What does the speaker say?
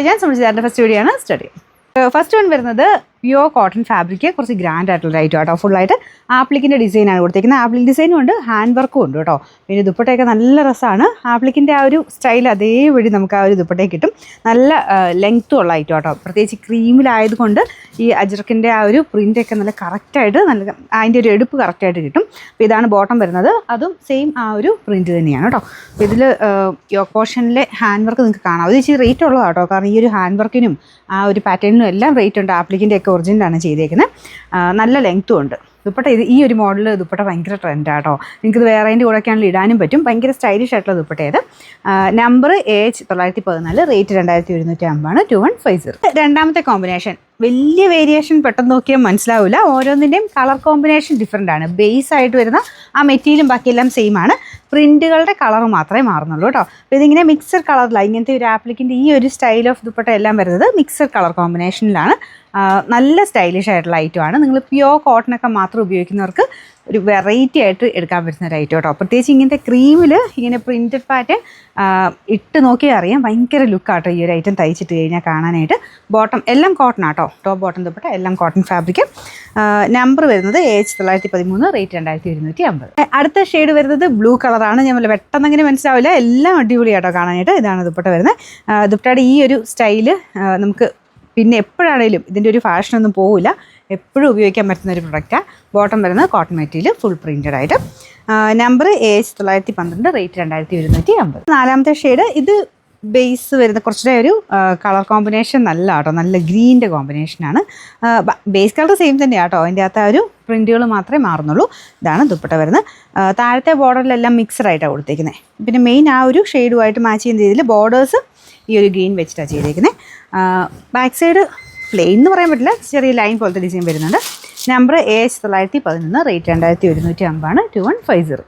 ഞാൻ സംബന്ധിച്ചാറിൻ്റെ first video ആണ് study. First one വരുന്നത് പ്യുവർ കോട്ടൺ ഫാബ്രിക്, കുറച്ച് ഗ്രാൻഡ് ആയിട്ടുള്ള ഐറ്റം കേട്ടോ. ഫുള്ളായിട്ട് ആപ്ലിക്കിൻ്റെ ഡിസൈനാണ് കൊടുത്തിരിക്കുന്നത്. ആപ്ലിക് ഡിസൈനും ഉണ്ട്, ഹാൻഡ് വർക്കും ഉണ്ട് കേട്ടോ. പിന്നെ ദുപ്പട്ടയൊക്കെ നല്ല രസമാണ്. ആപ്ലിക്കിൻ്റെ ആ ഒരു സ്റ്റൈൽ അതേപടി നമുക്ക് ആ ഒരു ദുപ്പട്ടയിൽ കിട്ടും. നല്ല ലെങ്ത്തും ഉള്ള ഐറ്റം കേട്ടോ. പ്രത്യേകിച്ച് ക്രീമിലായതുകൊണ്ട് ഈ അജ്രക്കിൻ്റെ ആ ഒരു പ്രിൻ്റൊക്കെ നല്ല കറക്റ്റായിട്ട് നല്ല അതിൻ്റെ ഒരു എടുപ്പ് കറക്റ്റായിട്ട് കിട്ടും. അപ്പോൾ ഇതാണ് ബോട്ടം വരുന്നത്. അതും സെയിം ആ ഒരു പ്രിൻറ്റ് തന്നെയാണ് കേട്ടോ. അപ്പോൾ ഇതിൽ യോക്ക് പോർഷനിലെ ഹാൻഡ് വർക്ക് നിങ്ങൾക്ക് കാണാം. അത് ഇച്ചിരി റേറ്റ് ഉള്ളതാണ് കേട്ടോ. കാരണം ഈ ഒരു ഹാൻഡ് വർക്കിനും ആ ഒരു പാറ്റേണിനും എല്ലാം റേറ്റ് ഉണ്ട്. ആപ്ലിക്കിൻ്റെ ഒക്കെ ഒറിജിനലാണ് ചെയ്തേക്കുന്നത്. നല്ല ലെങ്ത്തും ഉണ്ട് ദുപ്പട്ട. ഈ ഒരു മോഡൽ ദുപ്പട്ട ഭയങ്കര ട്രെൻഡാട്ടോ. നിങ്ങൾക്കിത് വേറേൻ്റെ കൂടെയൊക്കെയാണെങ്കിൽ ഇടാനും പറ്റും. ഭയങ്കര സ്റ്റൈലിഷ് ആയിട്ടുള്ള ദുപ്പട്ടയത്. Number AH914, rate 2150, 2150. രണ്ടാമത്തെ കോമ്പിനേഷൻ വലിയ വേരിയേഷൻ പെട്ടെന്ന് നോക്കിയാൽ മനസ്സിലാവില്ല. ഓരോന്നിൻ്റെയും കളർ കോമ്പിനേഷൻ ഡിഫറെൻ്റ് ആണ്. ബേസ് ആയിട്ട് വരുന്ന ആ മെറ്റീരിയലും ബാക്കിയെല്ലാം സെയിം ആണ്. പ്രിൻറ്റുകളുടെ കളർ മാത്രമേ മാറുന്നുള്ളൂ കേട്ടോ. അപ്പോൾ ഇതിങ്ങനെ മിക്സഡ് കളറിലാണ് ഇങ്ങനത്തെ ഒരു ആപ്ലിക്കിൻ്റെ ഈ ഒരു സ്റ്റൈൽ ഓഫ് ദുപ്പട്ട എല്ലാം വരുന്നത് മിക്സഡ് കളർ കോമ്പിനേഷനിലാണ്. നല്ല സ്റ്റൈലിഷ് ആയിട്ടുള്ള ഐറ്റമാണ്. നിങ്ങൾ പ്യുവർ കോട്ടണൊക്കെ മാത്രം ഉപയോഗിക്കുന്നവർക്ക് ഒരു വെറൈറ്റി ആയിട്ട് എടുക്കാൻ പറ്റുന്ന ഒരു ഐറ്റം കേട്ടോ. പ്രത്യേകിച്ച് ഇങ്ങനത്തെ ക്രീമിൽ ഇങ്ങനെ പ്രിൻറ്റഡ് പാറ്റേൺ ഇട്ട് നോക്കിയാൽ അറിയാം. ഭയങ്കര ലുക്കാട്ടോ ഈ ഒരു ഐറ്റം തയ്ച്ചിട്ട് കഴിഞ്ഞാൽ കാണാനായിട്ട്. ബോട്ടം എല്ലാം കോട്ടൺ ആട്ടോ. ടോപ്പ് ബോട്ടം ദുപ്പട്ട എല്ലാം കോട്ടൺ ഫാബ്രിക്. നമ്പർ വരുന്നത് AH913, റേറ്റ് 2150. അടുത്ത ഷെയ്ഡ് വരുന്നത് ബ്ലൂ കളറാണ്. ഞാൻ പെട്ടെന്ന് അങ്ങനെ മനസ്സിലാവില്ല. എല്ലാം അടിപൊളിയാട്ടോ കാണാനായിട്ട്. ഇതാണ് ദുപ്പട്ട വരുന്നത്. ദുപ്പട്ടയുടെ ഈ ഒരു സ്റ്റൈല് നമുക്ക് പിന്നെ എപ്പോഴാണേലും ഇതിൻ്റെ ഒരു ഫാഷനൊന്നും പോവില്ല. എപ്പോഴും ഉപയോഗിക്കാൻ പറ്റുന്ന ഒരു പ്രൊഡക്റ്റാണ്. ബോട്ടം വരുന്നത് കോട്ടൺ മെറ്റീരിയൽ ഫുൾ പ്രിൻറ്റഡ് ആയിട്ട്. Number AH912, rate 2150. നാലാമത്തെ ഷെയ്ഡ് ഇത് ബേസ് വരുന്ന കുറച്ചുകൂടെ ഒരു കളർ കോമ്പിനേഷൻ നല്ല കേട്ടോ. നല്ല ഗ്രീൻ്റെ കോമ്പിനേഷനാണ്. ബേസ് കളർ സെയിം തന്നെയാണ് കേട്ടോ. അതിൻ്റെ അകത്ത് ആ ഒരു പ്രിൻറ്റുകൾ മാത്രമേ മാറുന്നുള്ളൂ. ഇതാണ് ദുപ്പട്ട വരുന്നത്. താഴത്തെ ബോർഡറിലെല്ലാം മിക്സഡ് ആയിട്ടാണ് കൊടുത്തേക്കുന്നത്. പിന്നെ മെയിൻ ആ ഒരു ഷെയ്ഡുമായിട്ട് മാച്ച് ചെയ്യുന്ന രീതിയിൽ ബോർഡേഴ്സ് ഈ ഒരു ഗ്രീൻ വെച്ചിട്ടാണ് ചെയ്തേക്കുന്നത്. ബാക്ക് സൈഡ് പ്ലെയിൻ എന്ന് പറയാൻ പറ്റില്ല, ചെറിയ ലൈൻ പോലത്തെ ഡിസൈൻ വരുന്നുണ്ട്. Number AH911, rate 2150, 2150.